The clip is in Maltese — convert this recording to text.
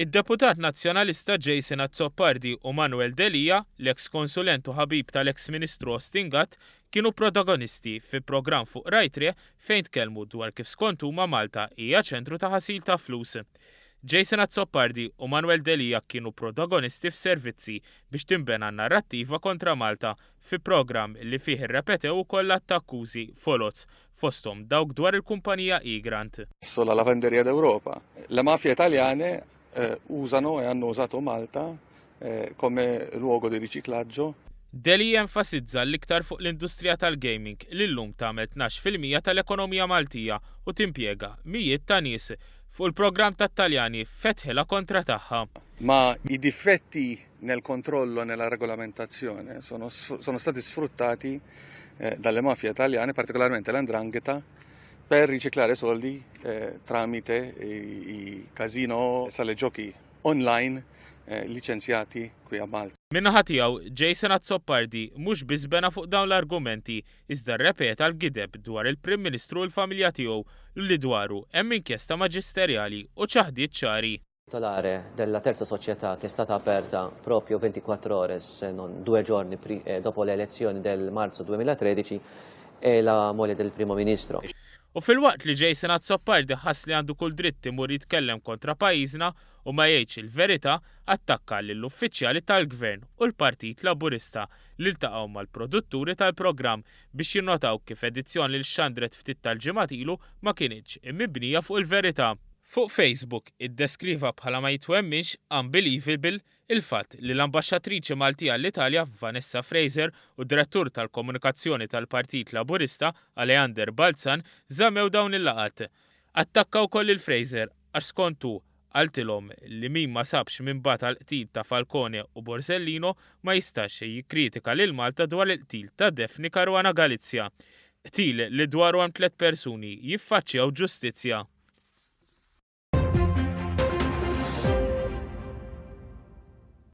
Id-deputat nazzjonalista Jason Azzopardi u Manuel Delia, l-eks konsulent u ħabib tal-eks Ministru Ostingat, kienu protagonisti fi programm fuq Rajtre fejn tkellmu dwar kif skont huma Malta hija ċentru ta' ħasil ta' flus. Jason Azzopardi u Manuel Delia kienu protagonisti f'servizzi biex timbena narrattiva kontra Malta fi programm li fih irrepetew ukoll attakkużi folots fosthom dawk dwar il-kumpanija Igrant. La lavanderia d'Europa. Le mafie italiane usano e hanno usato Malta come luogo di riciclaggio. Deli jenfasizza l-iktar fuq l-industrija tal-gaming li llum tagħmel 12% tal-ekonomija Maltija u timpjega mijiet ta' nies fuq il-programm tat-Taljani fetħela kontra tagħha. Ma i difetti nel controllo e nella regolamentazione sono stati sfruttati dalle mafie italiane, particolarmente l''ndrangheta, per riciclare soldi tramite i casino, sale giochi online licenziati qui a Malta. Minnaħa tiegħu Jason Azzopardi mhux biss bena fuq dawn l-argumenti iżda rrepeta l-gideb dwar il-Prim Ministru u l-familja tiegħu li dwaru hemm inkjesta maġisterjali u ċaħdiet ċari. Titolare della terza società che è stata aperta proprio 24 ore, se non 2 giorni dopo le elezioni del marzo 2013, è la moglie del Primo Ministro. U fil-waqt li Jason Azzopardi ħass li għandu kull dritt imur jitkellem kontra pajjiżna u ma jgħidx il-verità, attakka lill-uffiċjali tal-Gvern u l-Partit Laburista li ltaqgħu mal-produtturi tal-programm biex jinnotaw kif edizzjoni li xandret ftit tal-ġimgħat ilu ma kienx immibnija fuq il-verità. Fuq Facebook iddeskriva bħala ma jitwemmix unbelievable il-fatt li l-ambaxxatriċi Maltija l-Italja Vanessa Fraser u direttur tal-komunikazzjoni tal-Partit Laburista Aleander Balzan żammew dawn il-laqat. Attakkaw koll il-Fraser għax skontu għaltilhom li min ma sabx minn bata l-qtil ta' Falcone u Borsellino ma jistax jikkritika lil Malta dwar il-qtil ta' Daphne Caruana Galizia. Qtil li dwaru hemm 3 persuni jiffaċċjaw ġustizzja.